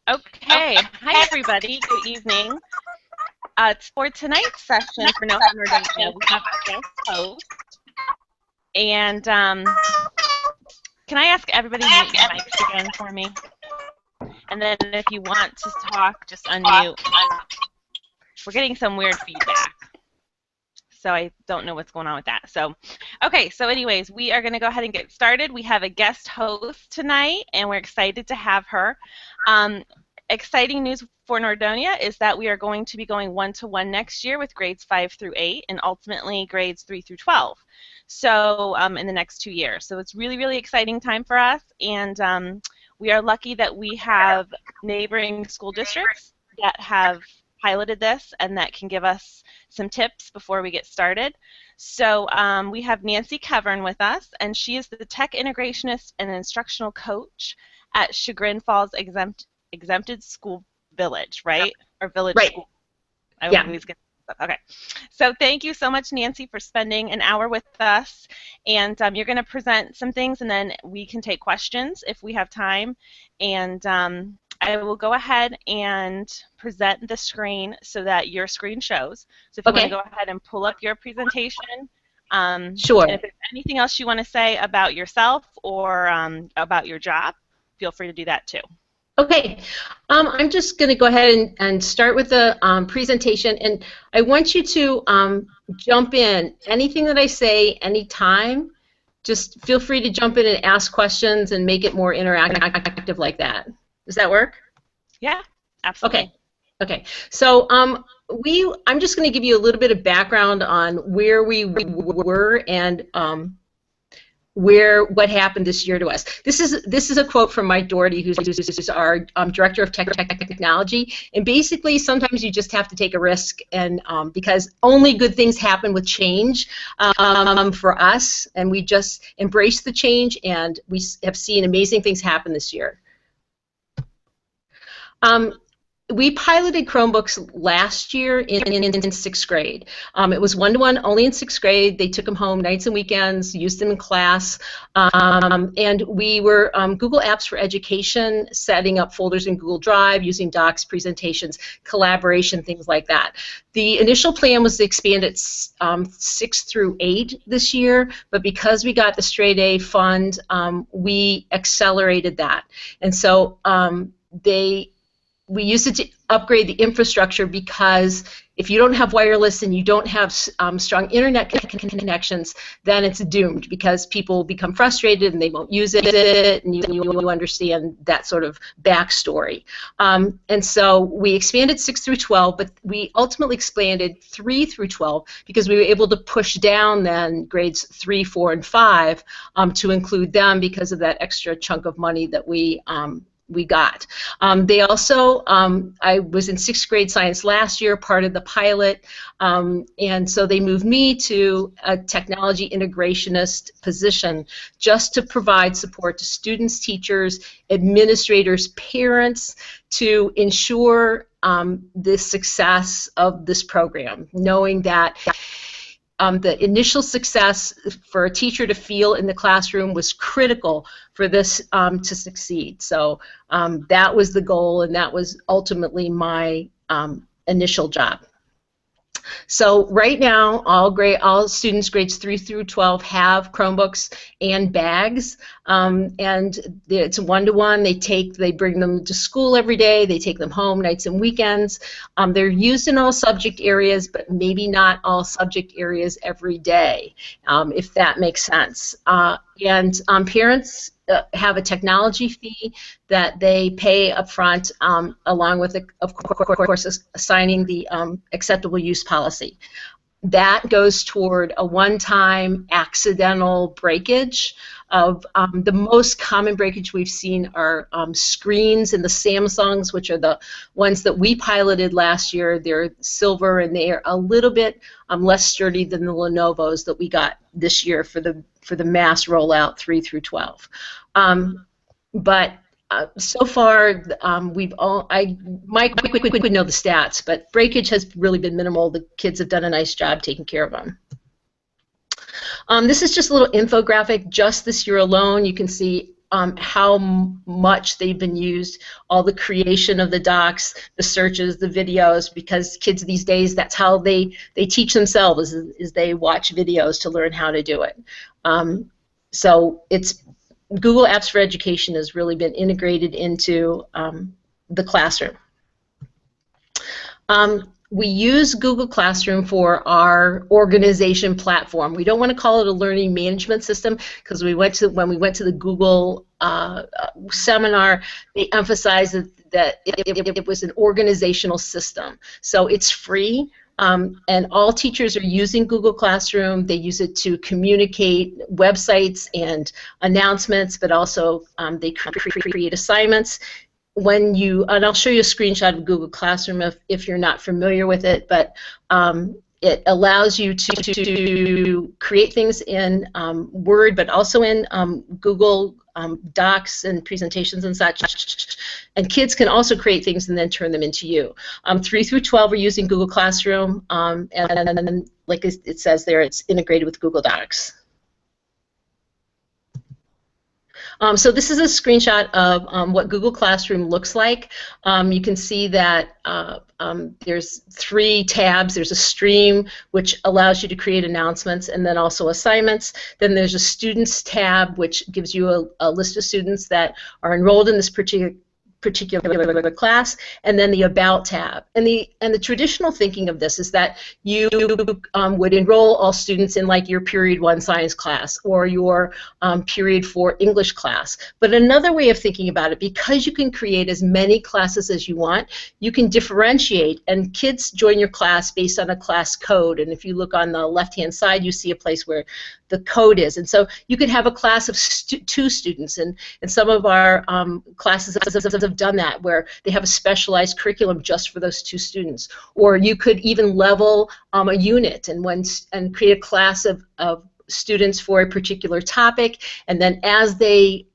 Okay, hi everybody. Good evening. For tonight's session for No Harm, Nordonia, we have a guest host. And can I ask everybody to mute your mics again for me? And then if you want to talk, just unmute. We're getting some weird feedback, so I don't know what's going on with that. So, okay, so anyways, we are going to go ahead and get started. We have a guest host tonight, and we're excited to have her. Exciting news for Nordonia is that we are going to be going one-to-one next year with grades 5 through 8 and ultimately grades 3 through 12. So in the next 2 years. So it's really, really exciting time for us, and we are lucky that we have neighboring school districts that have piloted this and that can give us some tips before we get started. So we have Nancy Kevern with us, and she is the tech integrationist and instructional coach at Chagrin Falls Exempted School Village, right? Or Village right. School. I always get that. Okay. So thank you so much, Nancy, for spending an hour with us. And you're going to present some things, and then we can take questions if we have time. And I will go ahead and present the screen so that your screen shows. So if you want to go ahead and pull up your presentation. Sure. And if there's anything else you want to say about yourself or about your job, feel free to do that too. Okay, I'm just going to go ahead and start with the presentation, and I want you to jump in. Anything that I say, anytime, just feel free to jump in and ask questions and make it more interactive like that. Does that work? Yeah, absolutely. Okay. So I'm just going to give you a little bit of background on where we were and what happened this year to us. This is a quote from Mike Doherty, who's our director of technology. And basically, sometimes you just have to take a risk, and because only good things happen with change for us, and we just embrace the change, and we have seen amazing things happen this year. We piloted Chromebooks last year in 6th grade. It was one-to-one only in 6th grade. They took them home nights and weekends, used them in class, and we were Google Apps for Education, setting up folders in Google Drive, using docs, presentations, collaboration, things like that. The initial plan was to expand it 6 through 8 this year, but because we got the Straight A fund, we accelerated that. And so we used it to upgrade the infrastructure, because if you don't have wireless and you don't have strong internet connections, then it's doomed, because people become frustrated and they won't use it, and you understand that sort of backstory. And so we expanded 6 through 12, but we ultimately expanded 3 through 12 because we were able to push down then grades 3, 4, and 5 to include them because of that extra chunk of money that we got. They also, I was in 6th grade science last year, part of the pilot, and so they moved me to a technology integrationist position just to provide support to students, teachers, administrators, parents, to ensure the success of this program, knowing that the initial success for a teacher to feel in the classroom was critical for this to succeed. So that was the goal, and that was ultimately my initial job. So right now, all students grades 3 through 12 have Chromebooks and bags, and it's one-to-one. They bring them to school every day. They take them home nights and weekends. They're used in all subject areas, but maybe not all subject areas every day, if that makes sense. And parents have a technology fee that they pay up front, along with, of course, assigning the acceptable use policy. That goes toward a one-time accidental breakage. The most common breakage we've seen are screens in the Samsungs, which are the ones that we piloted last year. They're silver, and they are a little bit less sturdy than the Lenovo's that we got this year for the mass rollout 3 through 12. But so far, Mike would know the stats, but breakage has really been minimal. The kids have done a nice job taking care of them. This is just a little infographic. Just this year alone, you can see how much they've been used, all the creation of the docs, the searches, the videos, because kids these days, that's how they teach themselves, is they watch videos to learn how to do it. So it's Google Apps for Education has really been integrated into the classroom. We use Google Classroom for our organization platform. We don't want to call it a learning management system because when we went to the Google seminar, they emphasized that it was an organizational system. So it's free, and all teachers are using Google Classroom. They use it to communicate websites and announcements, but also they create assignments. And I'll show you a screenshot of Google Classroom if you're not familiar with it, but it allows you to create things in Word, but also in Google Docs and presentations and such. And kids can also create things and then turn them into you. 3 through 12 are using Google Classroom, and like it says there, it's integrated with Google Docs. So this is a screenshot of what Google Classroom looks like. You can see that there's 3 tabs. There's a stream, which allows you to create announcements, and then also assignments. Then there's a students tab, which gives you a list of students that are enrolled in this particular class, and then the About tab. And the traditional thinking of this is that you would enroll all students in like your Period 1 science class or your Period 4 English class. But another way of thinking about it, because you can create as many classes as you want, you can differentiate, and kids join your class based on a class code. And if you look on the left-hand side, you see a place where the code is. And so you could have a class of 2 students, and some of our classes have done that, where they have a specialized curriculum just for those 2 students. Or you could even level a unit and create a class of students for a particular topic, and then as they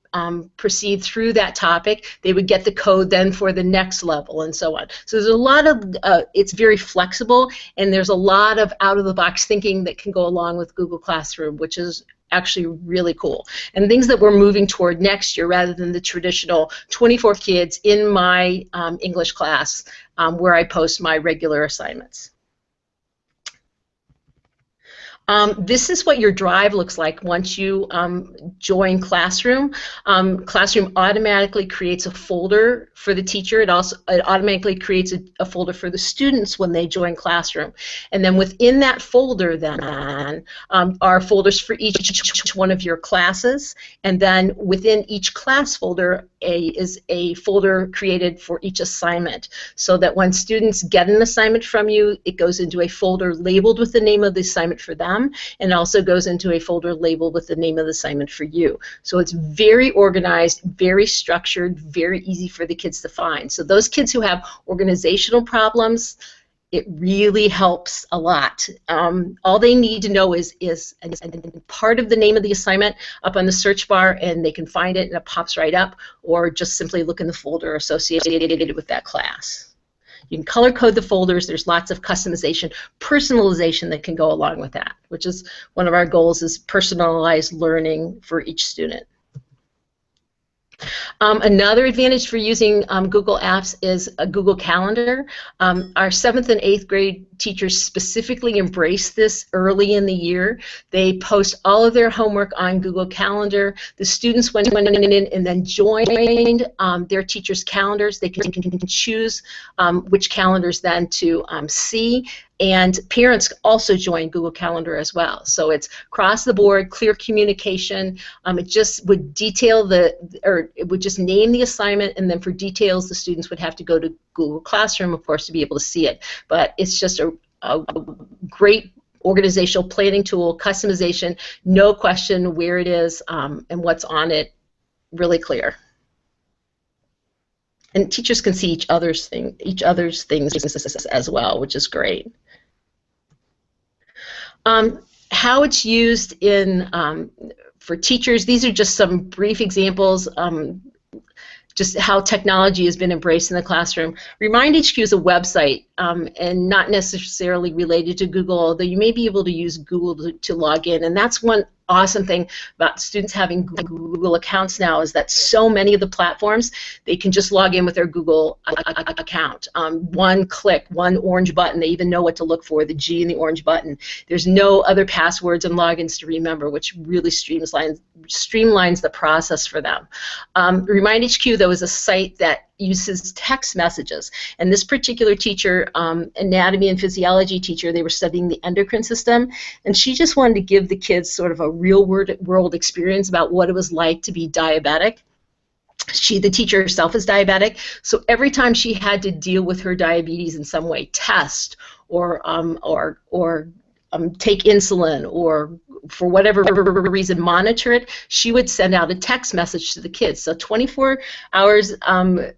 proceed through that topic, they would get the code then for the next level, and so on. So there's a lot of, it's very flexible, and there's a lot of out-of-the-box thinking that can go along with Google Classroom, which is actually really cool. And things that we're moving toward next year, rather than the traditional 24 kids in my English class where I post my regular assignments. This is what your drive looks like once you join Classroom. Classroom automatically creates a folder for the teacher. It automatically creates a folder for the students when they join Classroom. And then within that folder then are folders for each one of your classes. And then within each class folder is a folder created for each assignment, so that when students get an assignment from you, it goes into a folder labeled with the name of the assignment for them, and also goes into a folder labeled with the name of the assignment for you. So it's very organized, very structured, very easy for the kids to find. So those kids who have organizational problems, it really helps a lot. All they need to know is part of the name of the assignment up on the search bar, and they can find it and it pops right up, or just simply look in the folder associated with that class. You can color code the folders. There's lots of customization, personalization that can go along with that, which is one of our goals, is personalized learning for each student. Another advantage for using Google Apps is a Google Calendar. Our 7th and 8th grade teachers specifically embrace this early in the year. They post all of their homework on Google Calendar. The students went in and then joined their teachers' calendars. They can choose which calendars then to see. And parents also join Google Calendar as well. So it's across the board, clear communication. It just would detail it would just name the assignment, and then for details, the students would have to go to Google Classroom, of course, to be able to see it. But it's just a great organizational planning tool, customization, no question where it is and what's on it, really clear. And teachers can see each other's things as well, which is great. How it's used for teachers, these are just some brief examples, just how technology has been embraced in the classroom. Remind HQ is a website and not necessarily related to Google, although you may be able to use Google to log in. And that's one awesome thing about students having Google accounts now, is that so many of the platforms, they can just log in with their Google account. One click, one orange button, they even know what to look for, the G in the orange button. There's no other passwords and logins to remember, which really streamlines the process for them. RemindHQ, though, is a site that uses text messages, and this particular teacher, anatomy and physiology teacher, they were studying the endocrine system, and she just wanted to give the kids sort of a real world experience about what it was like to be diabetic. The teacher herself is diabetic, so every time she had to deal with her diabetes in some way, test or take insulin, or for whatever reason monitor it, she would send out a text message to the kids. So 24 hours,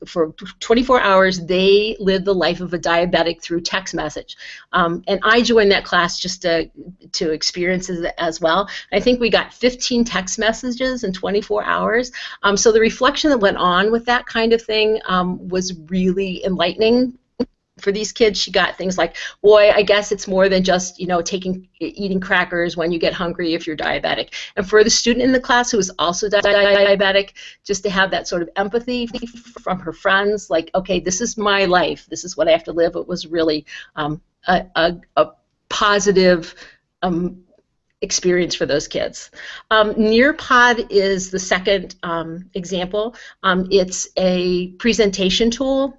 for 24 hours, they lived the life of a diabetic through text message. And I joined that class just to experience it as well. I think we got 15 text messages in 24 hours. So the reflection that went on with that kind of thing was really enlightening. For these kids, she got things like, boy, I guess it's more than just, eating crackers when you get hungry if you're diabetic. And for the student in the class who was also diabetic, just to have that sort of empathy from her friends, like, okay, this is my life, this is what I have to live, it was really a positive experience for those kids. Nearpod is the second example. It's a presentation tool.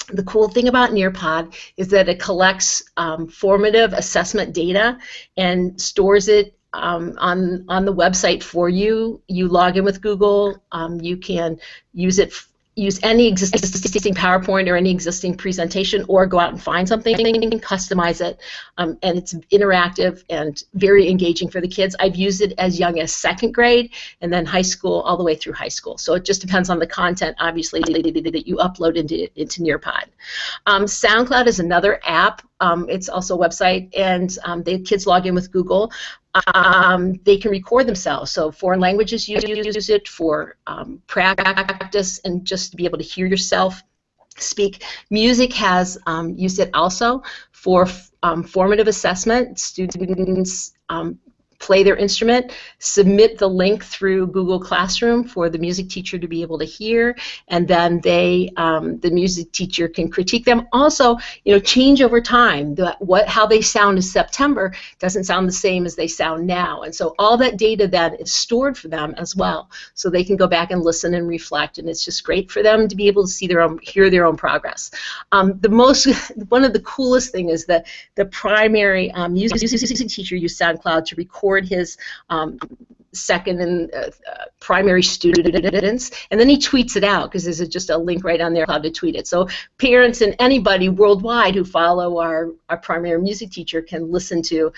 The cool thing about Nearpod is that it collects formative assessment data and stores it on the website for you. You log in with Google. You can use any existing PowerPoint or any existing presentation, or go out and find something and customize it. And it's interactive and very engaging for the kids. I've used it as young as 2nd grade, and then high school, all the way through high school. So it just depends on the content, obviously, that you upload into Nearpod. SoundCloud is another app. It's also a website, and the kids log in with Google. They can record themselves. So foreign languages use it for practice and just to be able to hear yourself speak. Music has used it also for formative assessment. Students play their instrument, submit the link through Google Classroom for the music teacher to be able to hear, and then the music teacher can critique them. Also, change over time. How they sound in September doesn't sound the same as they sound now, and so all that data then is stored for them as well, so they can go back and listen and reflect, and it's just great for them to be able to see hear their own progress. One of the coolest thing is that the primary music teacher used SoundCloud to record his second and primary students, and then he tweets it out, because there's just a link right on there how to tweet it. So parents and anybody worldwide who follow our primary music teacher can listen to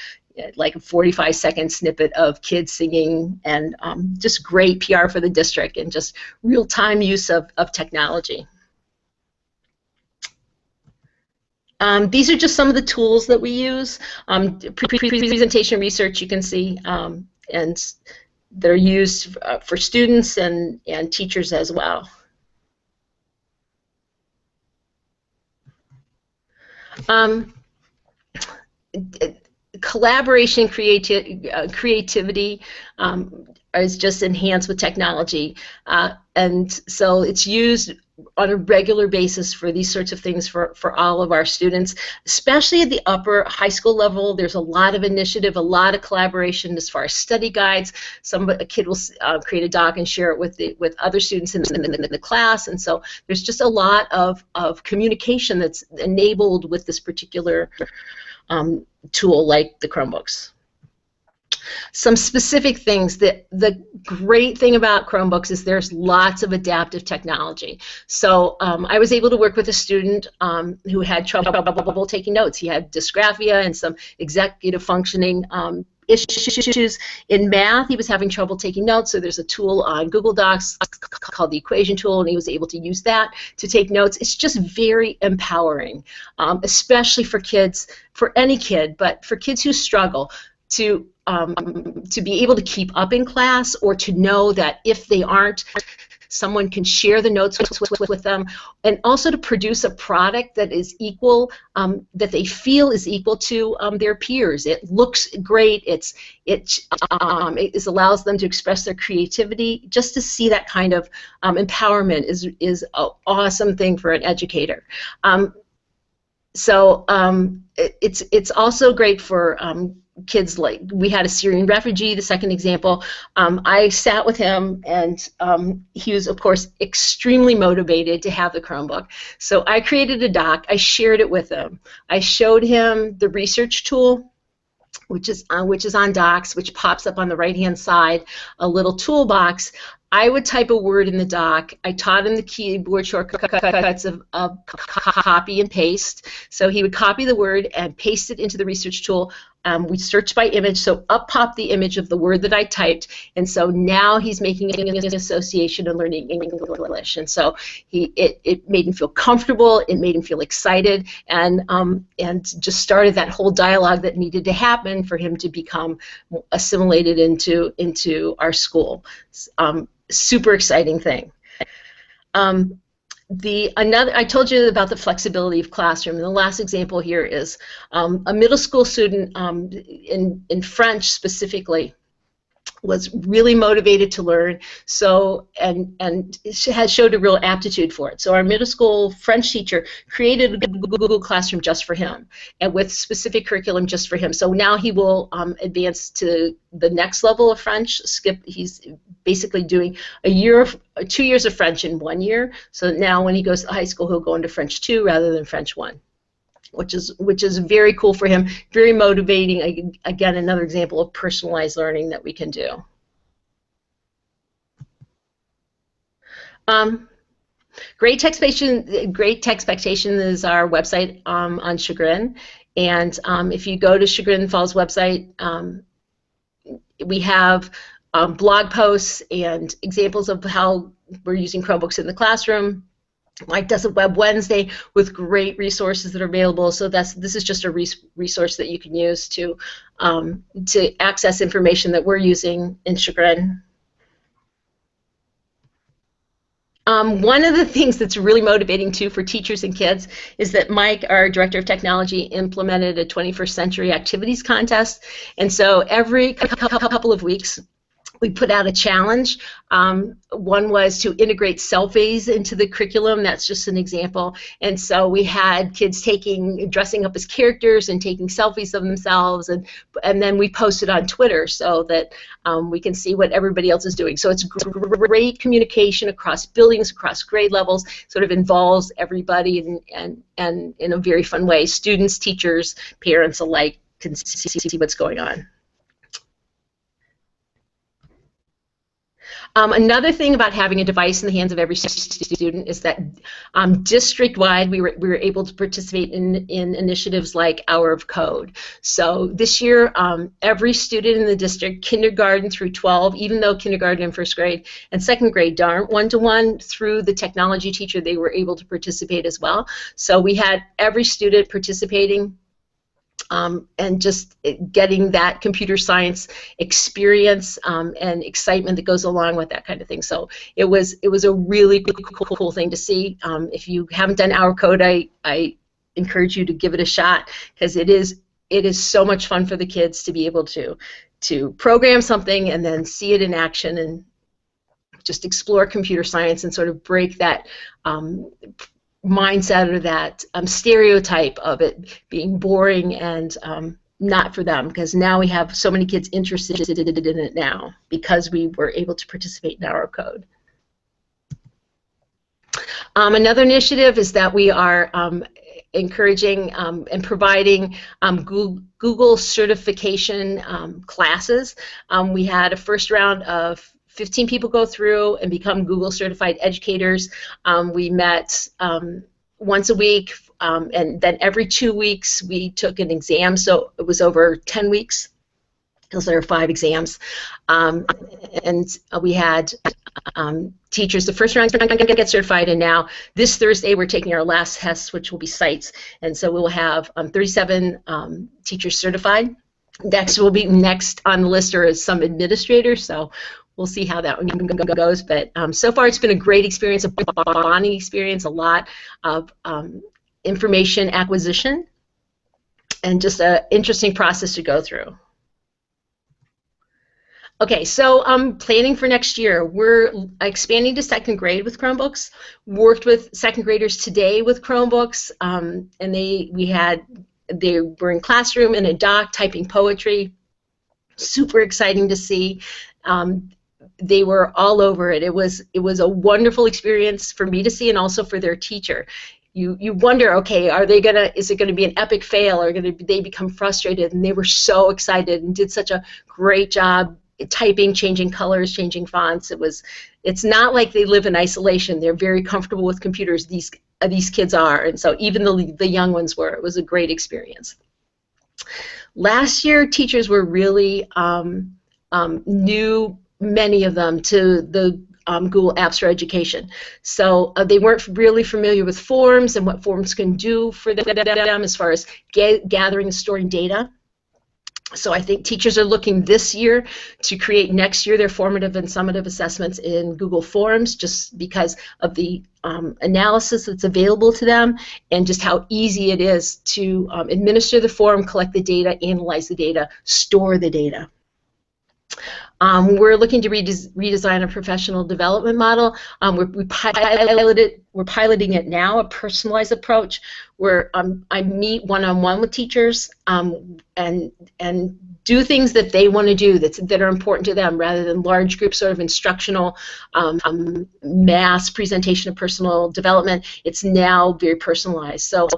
like a 45-second snippet of kids singing, and just great PR for the district and just real-time use of technology. These are just some of the tools that we use. Presentation research, you can see, and they're used for students and teachers as well. Collaboration, creativity is just enhanced with technology, and so it's used on a regular basis for these sorts of things for all of our students, especially at the upper high school level. There's a lot of initiative, a lot of collaboration as far as study guides. A kid will create a doc and share it with other students in the class, and so there's just a lot of communication that's enabled with this particular tool like the Chromebooks. Some specific things. The great thing about Chromebooks is there's lots of adaptive technology. So I was able to work with a student who had trouble taking notes. He had dysgraphia and some executive functioning issues. In math, he was having trouble taking notes, so there's a tool on Google Docs called the equation tool, and he was able to use that to take notes. It's just very empowering, especially for kids, for any kid, but for kids who struggle to be able to keep up in class, or to know that if they aren't someone can share the notes with them, and also to produce a product that is equal, that they feel is equal to their peers. It looks great. It allows them to express their creativity. Just to see that kind of empowerment is an awesome thing for an educator. It's also great for kids. Like, we had a Syrian refugee, the second example. I sat with him, and he was, of course, extremely motivated to have the Chromebook. So I created a doc. I shared it with him. I showed him the research tool, which is on Docs, which pops up on the right-hand side, a little toolbox. I would type a word in the doc. I taught him the keyboard shortcuts of copy and paste. So he would copy the word and paste it into the research tool. We searched by image, so up popped the image of the word that I typed, and so now he's making an association and learning English. And so it made him feel comfortable. It made him feel excited, and just started that whole dialogue that needed to happen for him to become assimilated into our school. Super exciting thing. I told you about the flexibility of classroom, and the last example here is a middle school student in French specifically was really motivated to learn, so and has showed a real aptitude for it. So our middle school French teacher created a Google Classroom just for him, and with specific curriculum just for him. So now he will advance to the next level of French. He's basically doing 2 years of French in 1 year. So now when he goes to high school, he'll go into French 2 rather than French 1. Which is very cool for him, very motivating. Again, another example of personalized learning that we can do. Great Textpation is our website on Chagrin, and if you go to Chagrin Falls website, we have blog posts and examples of how we're using Chromebooks in the classroom. Mike does a Web Wednesday with great resources that are available. So this is just a resource that you can use to access information that we're using in Chagrin. One of the things that's really motivating too for teachers and kids is that Mike, our Director of Technology, implemented a 21st Century Activities contest, and so every couple of weeks we put out a challenge. One was to integrate selfies into the curriculum. That's just an example. And so we had kids dressing up as characters and taking selfies of themselves, and then we posted on Twitter so that we can see what everybody else is doing. So it's great communication across buildings, across grade levels, sort of involves everybody and in a very fun way. Students, teachers, parents alike can see what's going on. Another thing about having a device in the hands of every student is that district-wide we were able to participate in initiatives like Hour of Code. So this year, every student in the district, kindergarten through 12, even though kindergarten and first grade and second grade aren't one-to-one, through the technology teacher they were able to participate as well. So we had every student participating. And just getting that computer science experience and excitement that goes along with that kind of thing. So it was a really cool thing to see. If you haven't done Our Code, I encourage you to give it a shot, because it is so much fun for the kids to be able to program something and then see it in action and just explore computer science and sort of break that mindset or that stereotype of it being boring and not for them, because now we have so many kids interested in it now because we were able to participate in Our Code. Another initiative is that we are encouraging and providing Google certification classes. We had a first round of 15 people go through and become Google certified educators. We met once a week, and then every 2 weeks we took an exam, so it was over 10 weeks because there are 5 exams. And we had teachers, the first round get certified, and now this Thursday we're taking our last test, which will be sites, and so we will have 37 teachers certified. Next on the list are some administrators, so we'll see how that one goes. But so far, it's been a great experience, a bonding experience, a lot of information acquisition, and just an interesting process to go through. Okay, so planning for next year. We're expanding to second grade with Chromebooks. Worked with second graders today with Chromebooks, and they were in classroom in a dock typing poetry. Super exciting to see. They were all over it. It was a wonderful experience for me to see, and also for their teacher. You wonder, okay, is it gonna be an epic fail, or they become frustrated? And they were so excited and did such a great job typing, changing colors, changing fonts. It's not like they live in isolation. They're very comfortable with computers. These kids are, and so even the young ones were. It was a great experience. Last year, teachers were really new, many of them, to the Google Apps for Education. So they weren't really familiar with forms and what forms can do for them as far as gathering and storing data. So I think teachers are looking this year to create next year their formative and summative assessments in Google Forms, just because of the analysis that's available to them and just how easy it is to administer the form, collect the data, analyze the data, store the data. We're looking to redesign a professional development model. We're piloting it now, a personalized approach where I meet one-on-one with teachers and do things that they want to do that are important to them, rather than large group sort of instructional mass presentation of personal development. It's now very personalized. So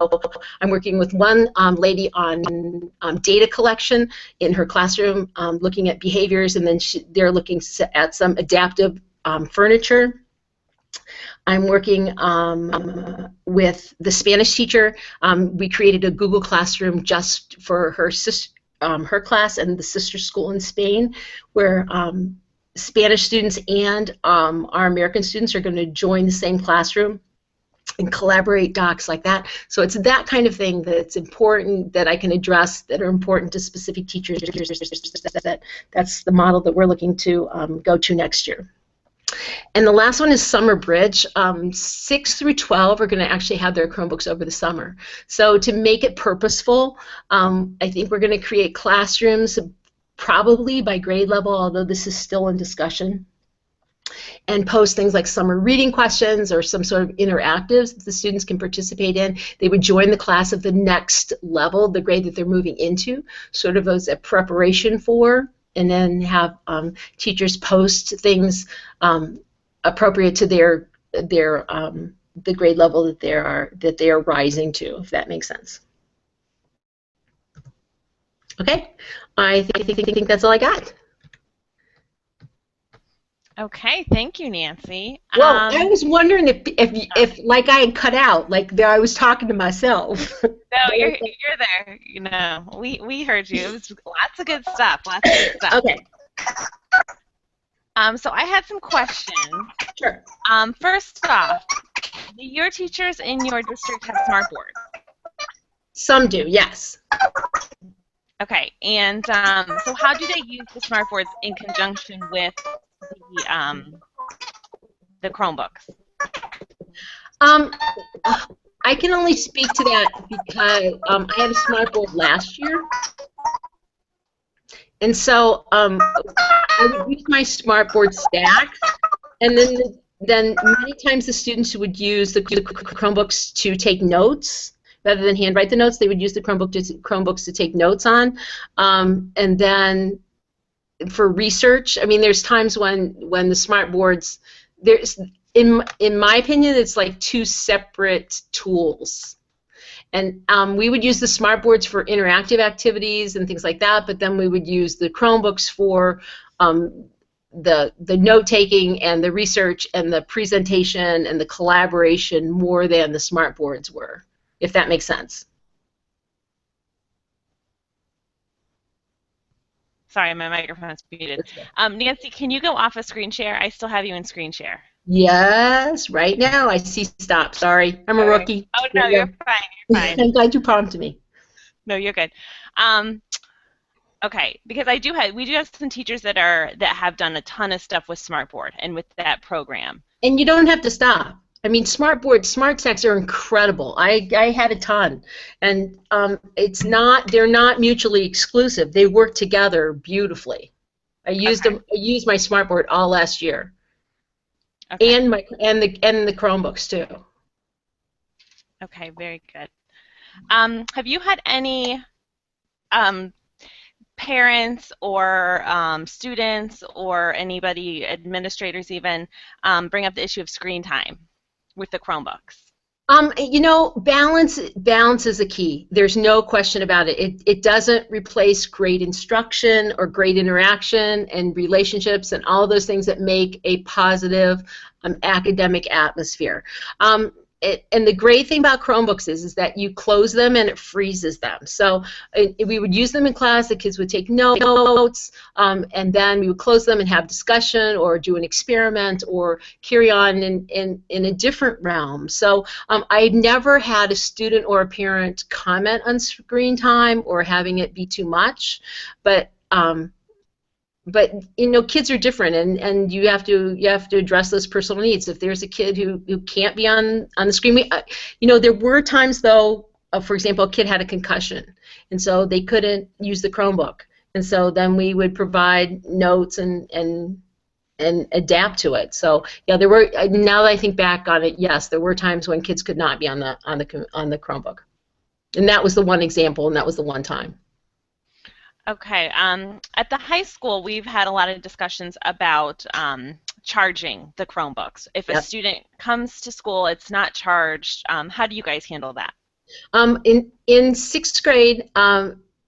I'm working with one lady on data collection in her classroom, looking at behaviors, and then they're looking at some adaptive furniture. I'm working with the Spanish teacher. We created a Google Classroom just for her class and the sister school in Spain, where Spanish students and our American students are going to join the same classroom and collaborate docs like that. So it's that kind of thing that's important, that I can address, that are important to specific teachers. That's the model that we're looking to go to next year. And the last one is Summer Bridge. 6 through 12 are going to actually have their Chromebooks over the summer. So to make it purposeful, I think we're going to create classrooms, probably by grade level, although this is still in discussion, and post things like summer reading questions or some sort of interactives that the students can participate in. They would join the class of the next level, the grade that they're moving into, sort of as a preparation for, and then have teachers post things appropriate to the grade level that they are rising to, if that makes sense. Okay, I think that's all I got. Okay, thank you, Nancy. Well, I was wondering if like I had cut out, like I was talking to myself. No, you're there. You know, we heard you. It was lots of good stuff. Lots of good stuff. Okay. So I had some questions. Sure. First off, do your teachers in your district have smart boards? Some do, yes. Okay, and so how do they use the smart boards in conjunction with the Chromebooks? I can only speak to that because I had a smart board last year, and so I would use my smart board stack, and then many times the students would use the Chromebooks to take notes. Rather than handwrite the notes, they would use the Chromebooks to take notes on, and then for research, I mean, there's times when the smart boards, in my opinion, it's like two separate tools. And we would use the smart boards for interactive activities and things like that, but then we would use the Chromebooks for the note-taking and the research and the presentation and the collaboration more than the smart boards were, if that makes sense. Sorry, my microphone's muted. Nancy, can you go off of screen share? I still have you in screen share. Yes, right now. I see stop. Sorry, I'm a rookie. Oh, no, you're fine. You're fine. I'm glad you prompted me. No, you're good. Okay, because we do have some teachers that have done a ton of stuff with Smartboard and with that program. And you don't have to stop. I mean, smart texts are incredible. I had a ton, and they're not mutually exclusive. They work together beautifully. I used Okay. them. I used my Smartboard all last year, Okay. and the Chromebooks too. Okay, very good. Have you had any um, parents or students or anybody, administrators even, bring up the issue of screen time with the Chromebooks? Balance is a key. There's no question about it. It doesn't replace great instruction or great interaction and relationships and all those things that make a positive academic atmosphere. And the great thing about Chromebooks is that you close them and it freezes them. So we would use them in class, the kids would take notes, and then we would close them and have discussion or do an experiment or carry on in a different realm. So I never had a student or a parent comment on screen time or having it be too much, but kids are different, and you have to address those personal needs. If there's a kid who can't be on the screen, there were times though, for example, a kid had a concussion, and so they couldn't use the Chromebook, and so then we would provide notes and adapt to it. So yeah, there were. Now that I think back on it, yes, there were times when kids could not be on the Chromebook, and that was the one example, and that was the one time. Okay. At the high school, we've had a lot of discussions about charging the Chromebooks. If a Yep. student comes to school, it's not charged. How do you guys handle that? In sixth grade,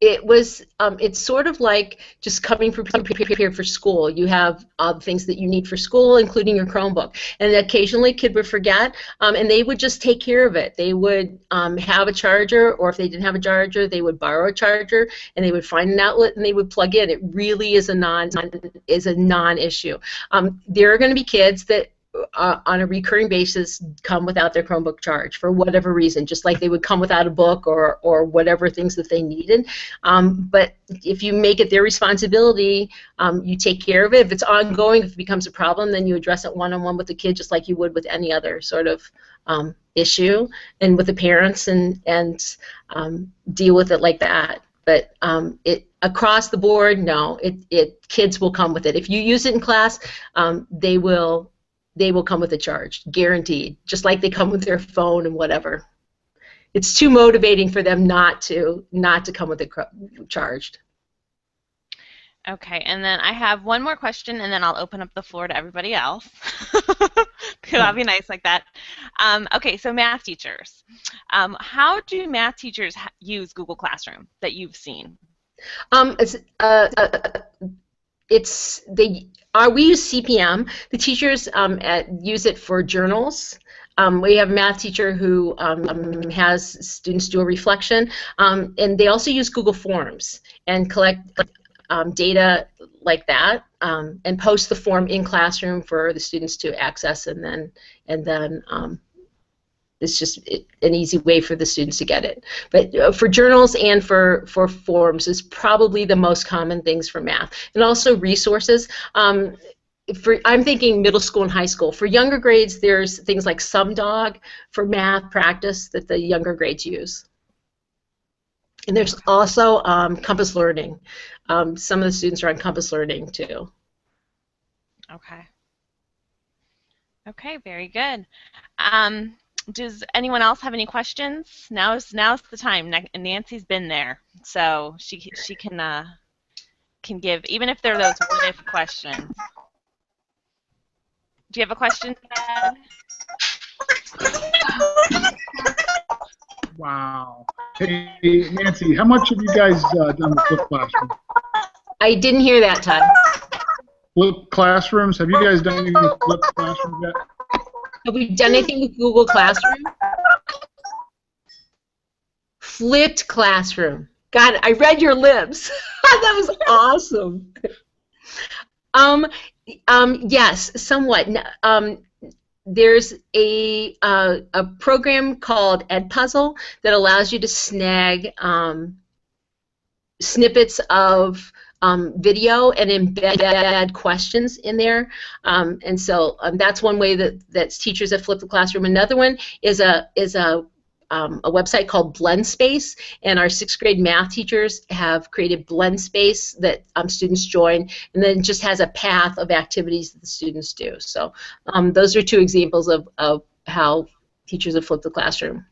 it's sort of like just coming prepared for school. You have all the things that you need for school, including your Chromebook. And occasionally, a kid would forget, and they would just take care of it. They would have a charger, or if they didn't have a charger, they would borrow a charger, and they would find an outlet and they would plug in. It really is a non-issue. There are going to be kids that on a recurring basis come without their Chromebook charge for whatever reason, just like they would come without a book or whatever things that they needed. But if you make it their responsibility, you take care of it. If it's ongoing, if it becomes a problem, then you address it one-on-one with the kid, just like you would with any other sort of issue, and with the parents, and deal with it like that. But across the board, no. Kids will come with it. If you use it in class, they will come with a charge, guaranteed, just like they come with their phone and whatever. It's too motivating for them not to come with it charged. Okay, and then I have one more question, and then I'll open up the floor to everybody else. I'll be nice like that. Okay, so math teachers. How do math teachers use Google Classroom that you've seen? We use CPM. The teachers use it for journals. We have a math teacher who has students do a reflection, and they also use Google Forms and collect data like that, and post the form in Classroom for the students to access, and then it's just an easy way for the students to get it. But for journals and for forms is probably the most common things for math. And also resources. I'm thinking middle school and high school. For younger grades, there's things like SumDog for math practice that the younger grades use. And there's also Compass Learning. Some of the students are on Compass Learning too. Okay. Okay, very good. Does anyone else have any questions? Now's the time. Nancy's been there, so she can give, even if they're those what-if questions. Do you have a question, Dad? Wow. Hey, Nancy, how much have you guys done with Flip Classroom? I didn't hear that, Todd. Flip Classrooms? Have you guys done anything with Flip Classrooms yet? Have we done anything with Google Classroom? Flipped Classroom. God, I read your lips. That was awesome. Yes, somewhat. There's a program called Edpuzzle that allows you to snag snippets of video and embed questions in there, and so that's one way that teachers have flipped the classroom. Another one is a website called Blend Space, and our 6th grade math teachers have created Blend Space that students join, and then it just has a path of activities that the students do. So those are 2 examples of how teachers have flipped the classroom.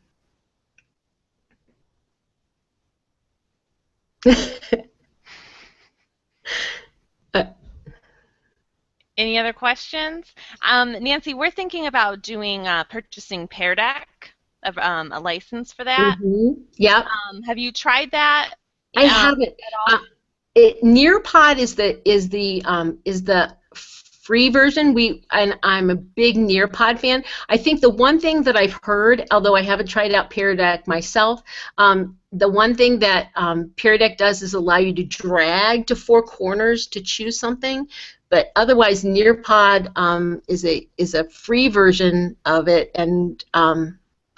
Any other questions? Nancy, we're thinking about doing purchasing Pear Deck, a license for that. Mm-hmm. Yeah. Have you tried that? I haven't. Nearpod is the free version. I'm a big Nearpod fan. I think the one thing that I've heard, although I haven't tried out Pear Deck myself, the one thing that Pear Deck does is allow you to drag to 4 corners to choose something. But otherwise, Nearpod is a free version of it, and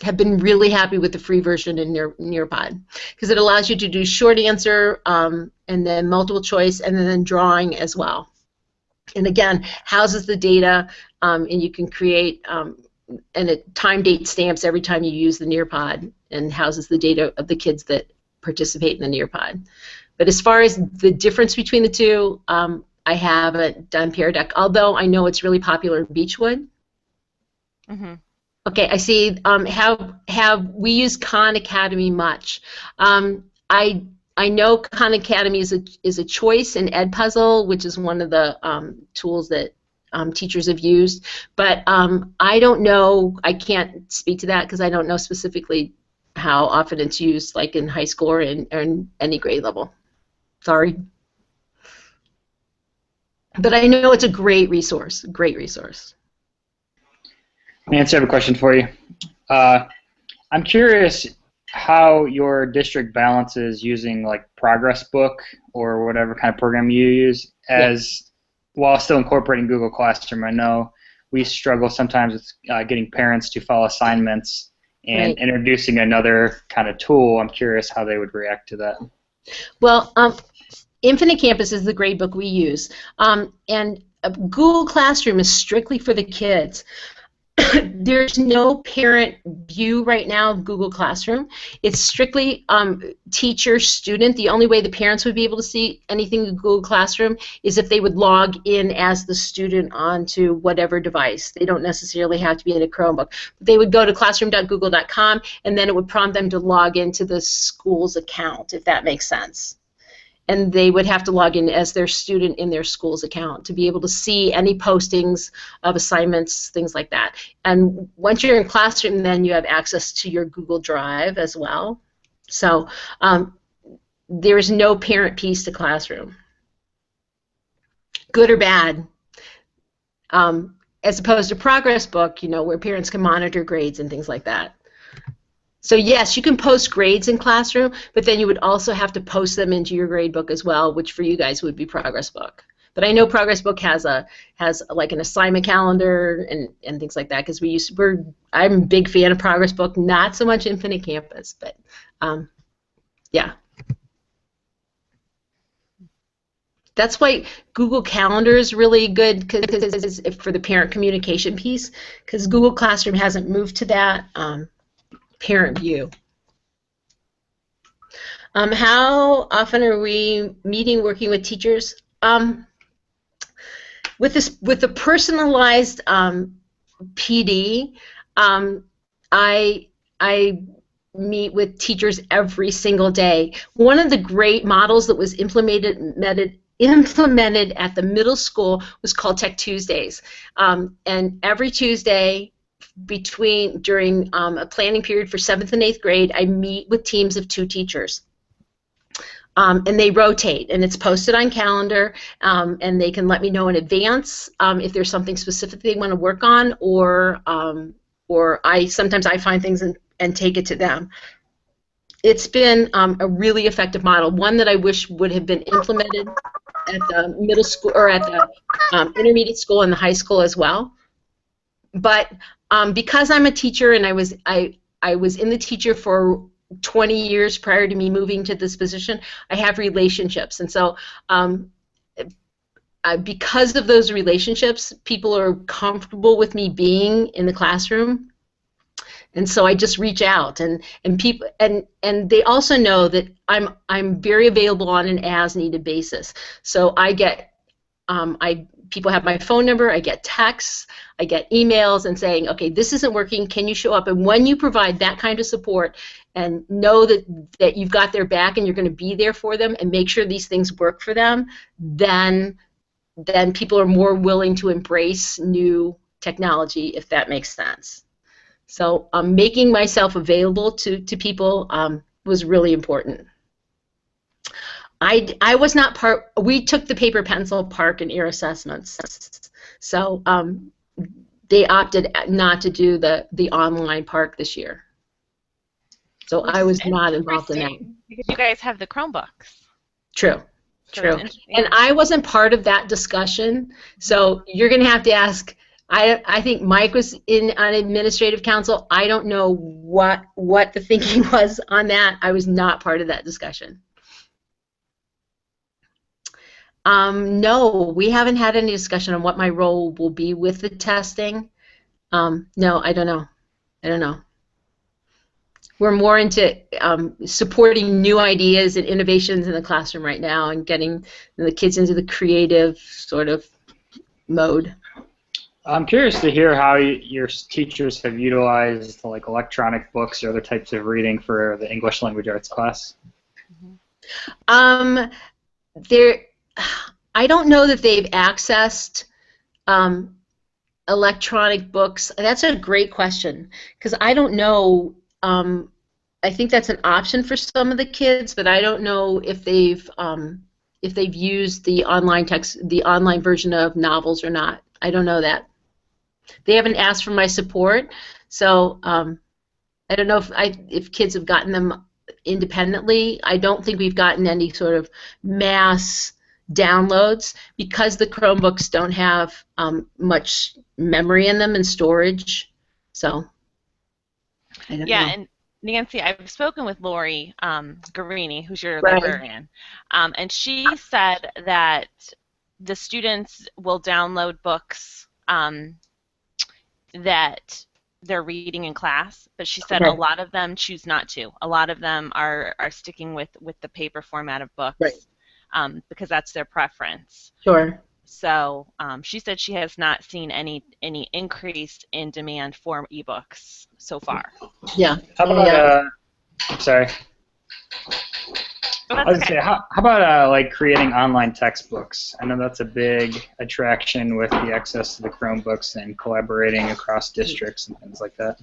have been really happy with the free version in Nearpod, because it allows you to do short answer and then multiple choice and then drawing as well. And again, houses the data, and you can create and it time date stamps every time you use the Nearpod, and houses the data of the kids that participate in the Nearpod. But as far as the difference between the 2, I haven't done Pear Deck, although I know it's really popular in Beechwood. Mm-hmm. Okay, I see. Have we used Khan Academy much? I know Khan Academy is a choice in Edpuzzle, which is one of the tools that teachers have used. But I don't know. I can't speak to that because I don't know specifically how often it's used, like in high school or in any grade level. Sorry. But I know it's a great resource. Great resource. Nancy, I have a question for you. I'm curious how your district balances using like Progress Book or whatever kind of program you use while still incorporating Google Classroom. I know we struggle sometimes with getting parents to follow assignments and introducing another kind of tool. I'm curious how they would react to that. Well, Infinite Campus is the gradebook we use, and Google Classroom is strictly for the kids. There's no parent view right now of Google Classroom. It's strictly teacher-student. The only way the parents would be able to see anything in Google Classroom is if they would log in as the student onto whatever device. They don't necessarily have to be in a Chromebook. They would go to classroom.google.com, and then it would prompt them to log into the school's account, if that makes sense. And they would have to log in as their student in their school's account to be able to see any postings of assignments, things like that. And once you're in Classroom, then you have access to your Google Drive as well. So there is no parent piece to Classroom, good or bad, as opposed to Progress Book, you know, where parents can monitor grades and things like that. So yes, you can post grades in Classroom, but then you would also have to post them into your gradebook as well, which for you guys would be Progress Book. But I know Progress Book has like an assignment calendar and things like that, because I'm a big fan of Progress Book, not so much Infinite Campus, but yeah. That's why Google Calendar is really good for the parent communication piece, because Google Classroom hasn't moved to that parent view. How often are we meeting, working with teachers? With the personalized PD, I meet with teachers every single day. One of the great models that was implemented at the middle school was called Tech Tuesdays, and every Tuesday during a planning period for 7th and 8th grade, I meet with teams of 2 teachers. And they rotate, and it's posted on calendar, and they can let me know in advance if there's something specific they want to work on, or sometimes I find things and take it to them. It's been a really effective model, one that I wish would have been implemented at the middle school or at the intermediate school and the high school as well. But because I'm a teacher and I was in the teacher for 20 years prior to me moving to this position, I have relationships. And so because of those relationships, people are comfortable with me being in the classroom. And so I just reach out, and people, and they also know that I'm very available on an as-needed basis. So I get people have my phone number, I get texts, I get emails and saying, okay, this isn't working, can you show up? And when you provide that kind of support and know that you've got their back and you're going to be there for them and make sure these things work for them, then people are more willing to embrace new technology, if that makes sense. So making myself available to people was really important. I was not part. We took the paper, pencil, park, and ear assessments. So they opted not to do the online park this year. So I was not involved in that. Because you guys have the Chromebooks. True. True. And I wasn't part of that discussion. So you're going to have to ask. I think Mike was on administrative council. I don't know what the thinking was on that. I was not part of that discussion. No, we haven't had any discussion on what my role will be with the testing. No, I don't know. I don't know. We're more into supporting new ideas and innovations in the classroom right now and getting the kids into the creative sort of mode. I'm curious to hear how your teachers have utilized like electronic books or other types of reading for the English language arts class. I don't know that they've accessed electronic books. That's a great question because I don't know. I think that's an option for some of the kids, but I don't know if they've used the online version of novels or not. I don't know that. They haven't asked for my support, so I don't know if kids have gotten them independently. I don't think we've gotten any sort of mass downloads because the Chromebooks don't have much memory in them and storage. So I don't know. And Nancy, I've spoken with Lori Garini, who's your librarian, and she said that the students will download books that they're reading in class, but she said a lot of them choose not to. A lot of them are sticking with the paper format of books because that's their preference. Sure. So she said she has not seen any increase in demand for ebooks so far. Yeah. How about sorry. Oh, I was gonna say, how about like creating online textbooks? I know that's a big attraction with the access to the Chromebooks and collaborating across districts and things like that.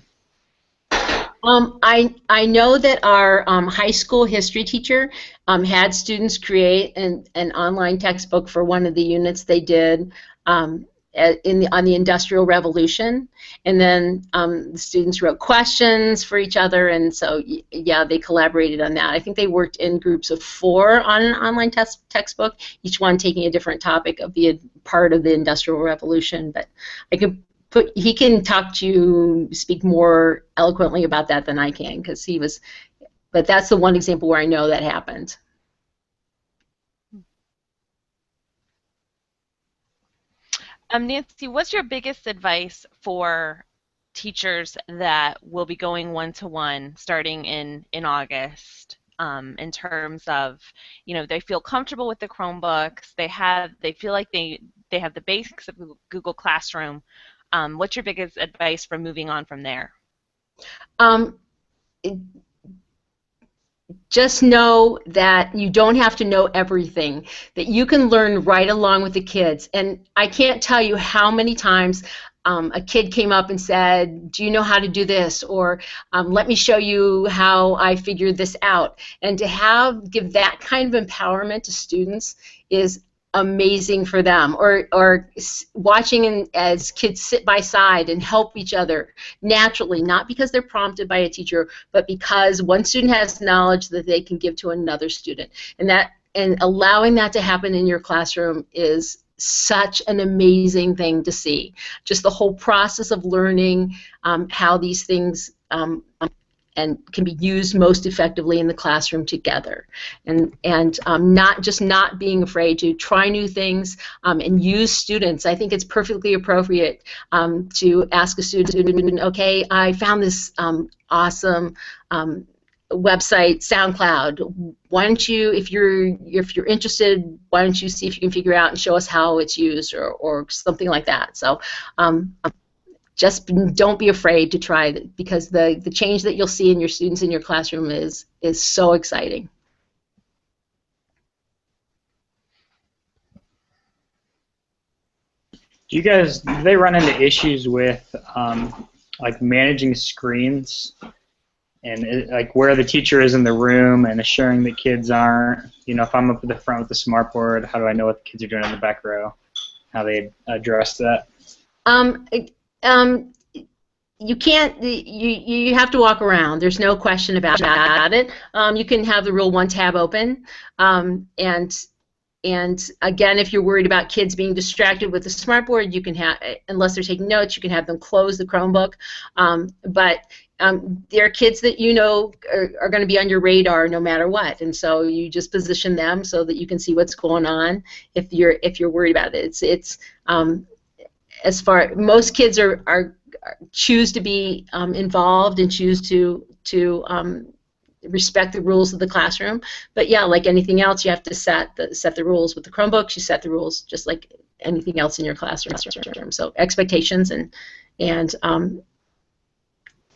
I know that our high school history teacher had students create an online textbook for one of the units they did on the Industrial Revolution, and then the students wrote questions for each other, and so yeah, they collaborated on that. I think they worked in groups of 4 on an online textbook, each one taking a different topic of the part of the Industrial Revolution. But he can speak more eloquently about that than I can, because he was. But that's the one example where I know that happened. Nancy, what's your biggest advice for teachers that will be going one-to-one starting in August, in terms of, they feel comfortable with the Chromebooks, they feel like they have the basics of Google Classroom. What's your biggest advice for moving on from there? Just know that you don't have to know everything, that you can learn right along with the kids. And I can't tell you how many times a kid came up and said, do you know how to do this? Or let me show you how I figured this out. And to give that kind of empowerment to students is amazing for them. Or watching as kids sit by side and help each other naturally, not because they're prompted by a teacher, but because one student has knowledge that they can give to another student. And allowing that to happen in your classroom is such an amazing thing to see. Just the whole process of learning how these things can be used most effectively in the classroom together, and not being afraid to try new things and use students. I think it's perfectly appropriate to ask a student, okay, I found this awesome website, SoundCloud. Why don't you, if you're interested, why don't you see if you can figure out and show us how it's used, or something like that. So just don't be afraid to try it, because the change that you'll see in your students in your classroom is so exciting. Do they run into issues with like managing screens and like where the teacher is in the room and assuring that kids aren't, if I'm up at the front with the smartboard, how do I know what the kids are doing in the back row? How they address that? You can't. You have to walk around. There's no question about it. You can have the Rule 1 tab open, and again, if you're worried about kids being distracted with the smartboard, you can have, unless they're taking notes, you can have them close the Chromebook. But there are kids that are going to be on your radar no matter what, and so you just position them so that you can see what's going on if you're worried about it. It's as far, most kids are choose to be involved and choose to respect the rules of the classroom. But yeah, like anything else, you have to set the rules with the Chromebooks. You set the rules just like anything else in your classroom. So expectations and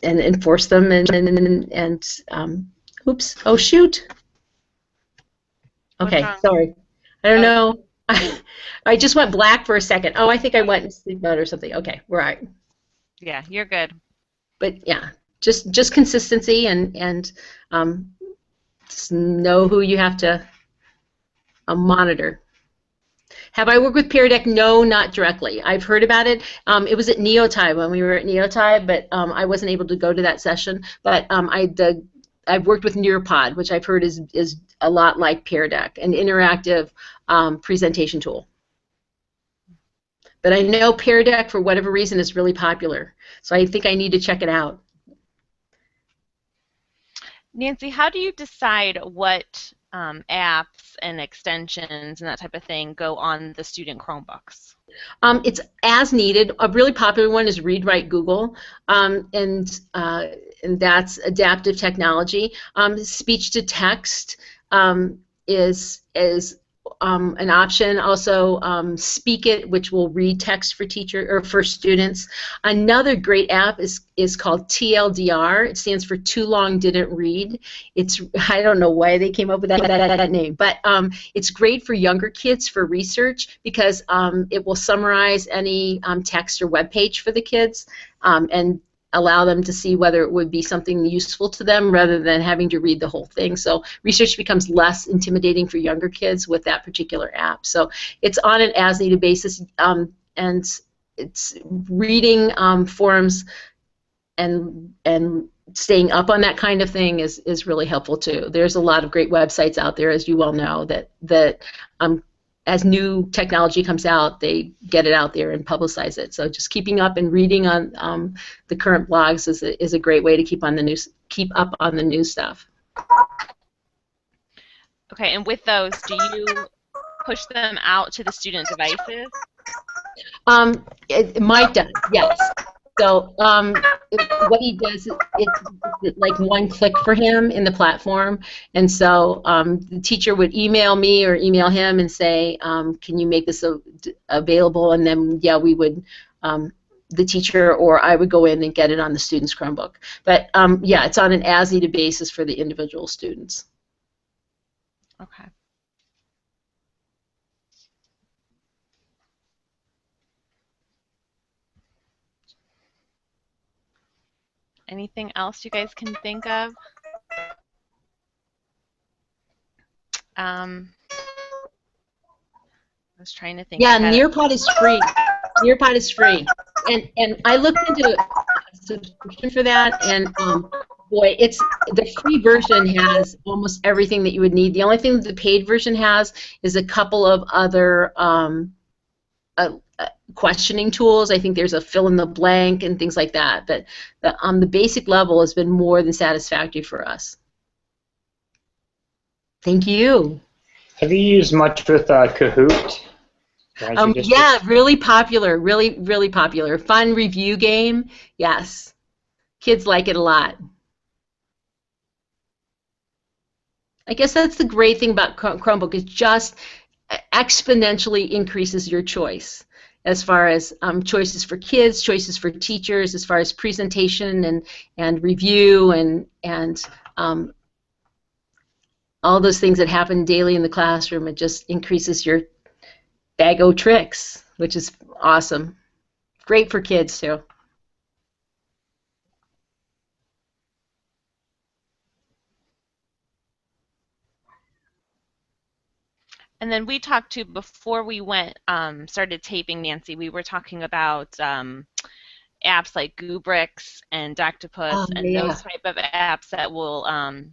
enforce them and oops, oh shoot. Okay, sorry. I don't know. I just went black for a second. Oh, I think I went in sleep mode or something. Okay, we're all right. Yeah, you're good. But yeah, just consistency and just know who you have to monitor. Have I worked with Pear Deck? No, not directly. I've heard about it. It was at Neotide when we were at Neotide, but I wasn't able to go to that session. But I've worked with Nearpod, which I've heard is a lot like Pear Deck, an interactive presentation tool. But I know Pear Deck, for whatever reason, is really popular, so I think I need to check it out. Nancy, how do you decide what apps and extensions and that type of thing go on the student Chromebooks? It's as needed. A really popular one is Read Write Google, and that's adaptive technology. Speech to text is an option. Also, Speak It, which will read text for students. Another great app is called TLDR. It stands for Too Long Didn't Read. I don't know why they came up with that name, but it's great for younger kids for research, because it will summarize any text or web page for the kids and allow them to see whether it would be something useful to them rather than having to read the whole thing. So research becomes less intimidating for younger kids with that particular app. So it's on an as-needed basis, and it's reading forums and staying up on that kind of thing is really helpful too. There's a lot of great websites out there, as you well know, that as new technology comes out, they get it out there and publicize it. So just keeping up and reading on the current blogs is a great way to keep up on the new stuff. Okay, and with those, do you push them out to the student devices? Mike does, yes. So what he does is it's like one click for him in the platform, and so the teacher would email me or email him and say, can you make this available? And then yeah, we would, the teacher or I would go in and get it on the student's Chromebook. But yeah, it's on an as-needed basis for the individual students. Okay. Anything else you guys can think of? I was trying to think. Yeah, Nearpod is free. Nearpod is free, and I looked into a subscription for that, and boy, the free version has almost everything that you would need. The only thing that the paid version has is a couple of other questioning tools. I think there's a fill in the blank and things like that. But the basic level has been more than satisfactory for us. Thank you. Have you used much with Kahoot? Yeah, really popular, really popular. Fun review game, yes. Kids like it a lot. I guess that's the great thing about Chromebook, is just exponentially increases your choice as far as choices for kids, choices for teachers, as far as presentation and review and all those things that happen daily in the classroom. It just increases your bag o' tricks, which is awesome. Great for kids too. And then we talked to, before we went, started taping, Nancy, we were talking about apps like Gubrix and Doctopus and Yeah. those type of apps that will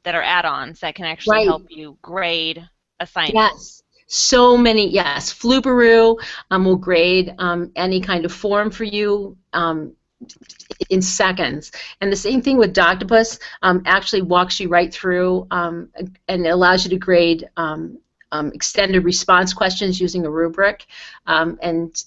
that are add-ons that can actually Right. help you grade assignments. Yes. So many, yes. Flubaroo will grade any kind of form for you in seconds. And the same thing with Doctopus, actually walks you right through and allows you to grade extended response questions using a rubric. And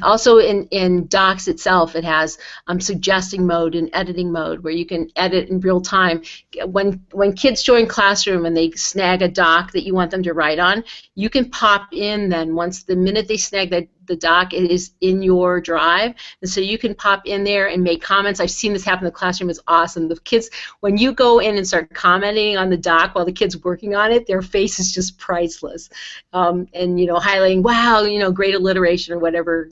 also in Docs itself, it has suggesting mode and editing mode, where you can edit in real time. When kids join Classroom and they snag a doc that you want them to write on, you can pop in then, once the minute they snag the doc, it is in your drive, and so you can pop in there and make comments. I've seen this happen in the classroom. It's awesome. The kids, when you go in and start commenting on the doc while the kid's working on it, their face is just priceless. And highlighting, wow, great alliteration or whatever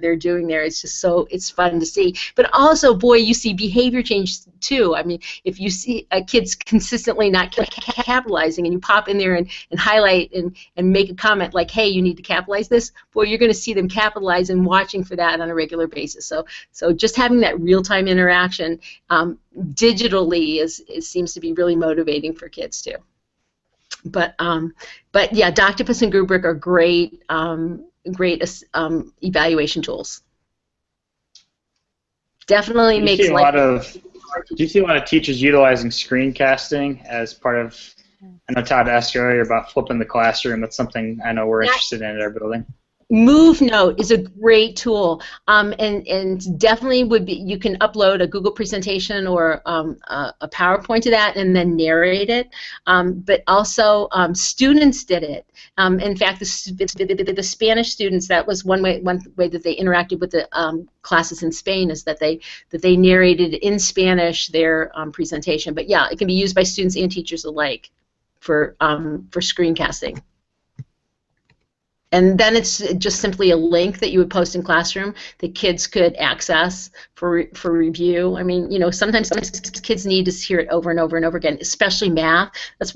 they're doing there. It's just it's fun to see. But also, boy, you see behavior change too. I mean, if you see a kid's consistently not capitalizing, and you pop in there and highlight and make a comment like, hey, you need to capitalize this, boy, you're going to see them capitalize, and watching for that on a regular basis. So just having that real-time interaction digitally seems to be really motivating for kids too. But yeah, Doctopus and Gubrick are great evaluation tools. Definitely makes life. Do you see a lot of teachers utilizing screencasting as part of? I know Todd asked you earlier about flipping the classroom. That's something I know we're interested in at our building. MoveNote is a great tool, and definitely would be. You can upload a Google presentation or a PowerPoint to that, and then narrate it. But also, students did it. In fact, the Spanish students, that was one way that they interacted with the classes in Spain, is that they narrated in Spanish their presentation. But yeah, it can be used by students and teachers alike for screencasting. And then it's just simply a link that you would post in Classroom that kids could access for review. I mean, sometimes kids need to hear it over and over and over again, especially math. That's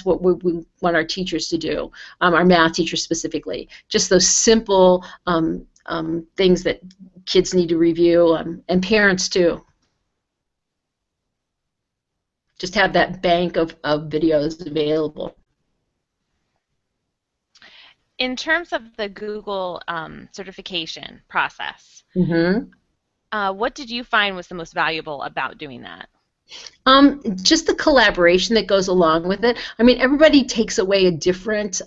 what we want our teachers to do, our math teachers specifically. Just those simple things that kids need to review, and parents too. Just have that bank of videos available. In terms of the Google certification process, what did you find was the most valuable about doing that? Just the collaboration that goes along with it. I mean, everybody takes away a different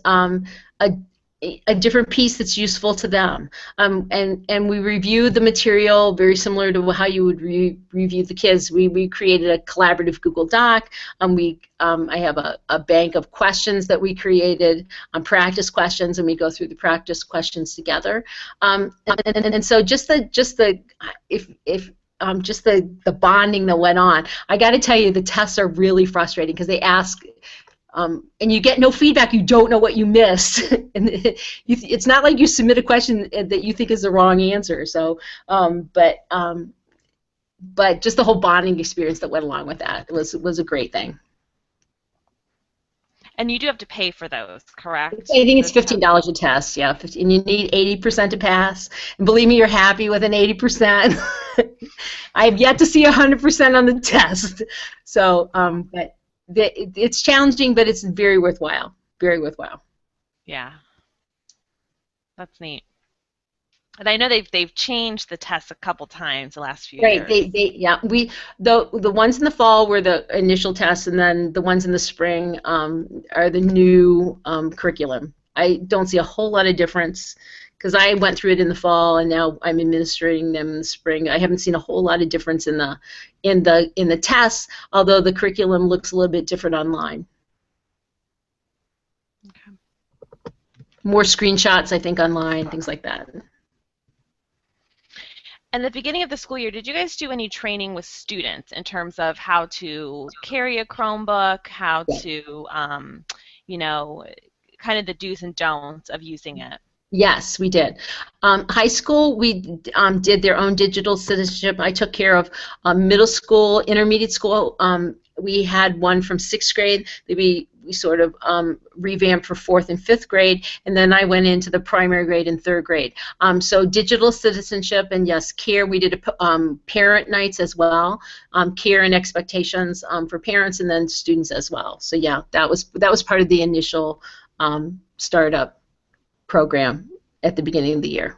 piece that's useful to them, and we review the material very similar to how you would review the kids. We created a collaborative Google Doc. I have a bank of questions that we created, practice questions, and we go through the practice questions together. And so just the bonding that went on. I got to tell you, the tests are really frustrating because they ask. And you get no feedback. You don't know what you missed. And it's not like you submit a question that you think is the wrong answer. So, but just the whole bonding experience that went along with that was a great thing. And you do have to pay for those, correct? I think it's $15 a test, yeah. And you need 80% to pass. And believe me, you're happy with an 80%. I've yet to see 100% on the test. So, but it's challenging, but it's very worthwhile. Very worthwhile. Yeah. That's neat. And I know they've changed the tests a couple times the last few Right. years. Yeah. The ones in the fall were the initial tests, and then the ones in the spring are the new curriculum. I don't see a whole lot of difference because I went through it in the fall, and now I'm administering them in the spring. I haven't seen a whole lot of difference in the tests, although the curriculum looks a little bit different online. Okay. More screenshots, I think, online, things like that. And the beginning of the school year, did you guys do any training with students in terms of how to carry a Chromebook, how to, you know, kind of the do's and don'ts of using it? Yes, we did. High school, we did their own digital citizenship. I took care of middle school, intermediate school. We had one from 6th grade that we sort of revamped for 4th and 5th grade, and then I went into the primary grade and 3rd grade. So digital citizenship, and yes, care. We did parent nights as well, care and expectations for parents and then students as well. So yeah, that was part of the initial startup program at the beginning of the year.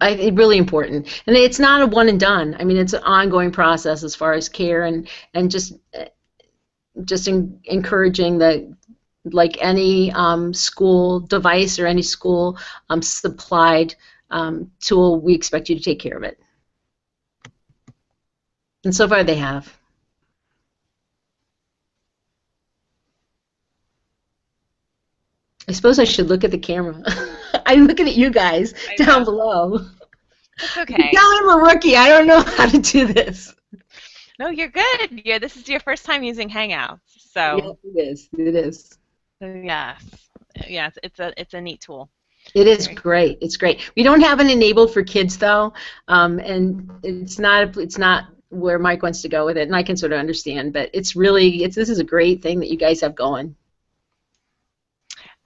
Really important, and it's not a one and done. I mean, it's an ongoing process as far as care and just encouraging that, like any school device or any school supplied tool, we expect you to take care of it. And so far they have. I suppose I should look at the camera. I'm looking at you guys down below. It's okay. Now I'm a rookie. I don't know how to do this. No, you're good. Yeah, this is your first time using Hangouts, so. Yes, it is. It is. So yes, it's a neat tool. It is great. It's great. We don't have it enabled for kids though, and it's not where Mike wants to go with it, and I can sort of understand. But this is a great thing that you guys have going.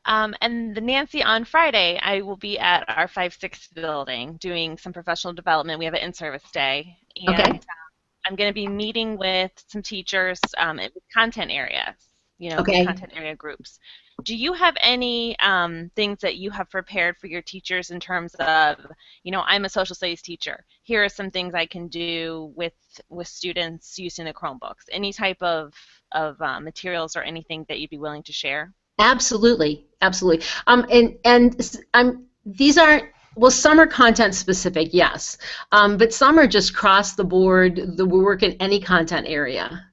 And Nancy, on Friday, I will be at our 5-6 building doing some professional development. We have an in-service day, and Okay. I'm going to be meeting with some teachers with content areas, Okay. content area groups. Do you have any things that you have prepared for your teachers in terms of, I'm a social studies teacher. Here are some things I can do with students using the Chromebooks. Any type of materials or anything that you'd be willing to share? Absolutely, absolutely. These aren't, well, some are content specific, yes, but some are just across the board. We work in any content area.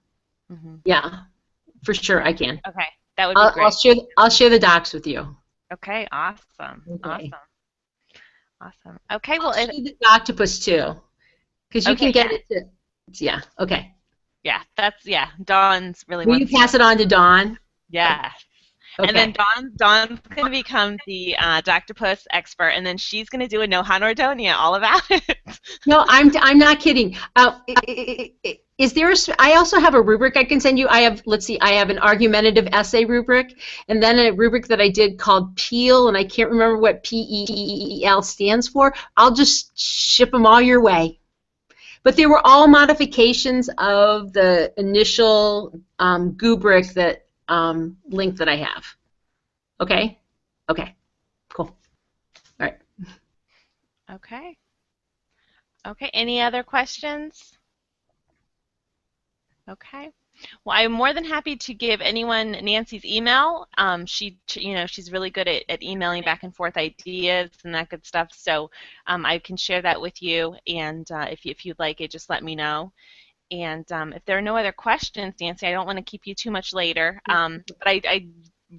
Mm-hmm. Yeah, for sure, I can. Okay, that would be great. I'll share the docs with you. Okay, awesome, Okay. awesome. Okay, well, I'll share the octopus too, because you can get it to. Yeah. Okay. Yeah, Dawn's really. Will you pass it on to Dawn? Yeah. Okay. And then Dawn's going to become the Doctopus expert, and then she's going to do a Know How Nordonia all about it. No, I'm not kidding. Is there I also have a rubric I can send you. I have an argumentative essay rubric, and then a rubric that I did called PEAL, and I can't remember what PEAL stands for. I'll just ship them all your way. But they were all modifications of the initial rubric that link that I have. Okay? Okay. Cool. All right. Okay. Okay, any other questions? Okay. Well, I'm more than happy to give anyone Nancy's email. She's really good at emailing back and forth ideas and that good stuff. So I can share that with you, and if you'd like it, just let me know. And if there are no other questions, Nancy, I don't want to keep you too much later. But I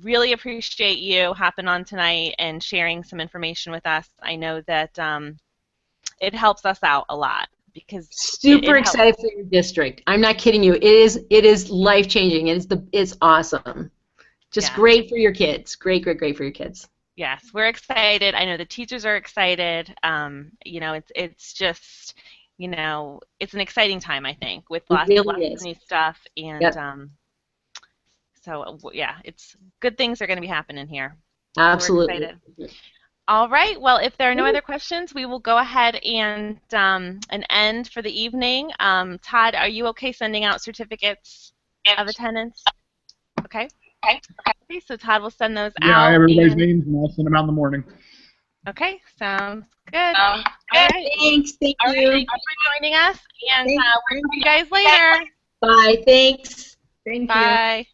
really appreciate you hopping on tonight and sharing some information with us. I know that it helps us out a lot because super excited for your district. I'm not kidding you. It is life changing. It's awesome. Just great for your kids. Great for your kids. Yes, we're excited. I know the teachers are excited. It's just. It's an exciting time, I think, with lots of new stuff, and so yeah, it's good things are going to be happening here. Absolutely. So we're excited. All right. Well, if there are no other questions, we will go ahead and end for the evening. Todd, are you okay sending out certificates of attendance? Okay. Okay. So Todd will send those out. Yeah, I have everybody's names, and I'll send them out in the morning. Okay, sounds good. All right. Thanks. Thank All right, you. thank you for joining us, and Thanks. we'll see you guys later. Bye. Thanks. Thank you. Bye.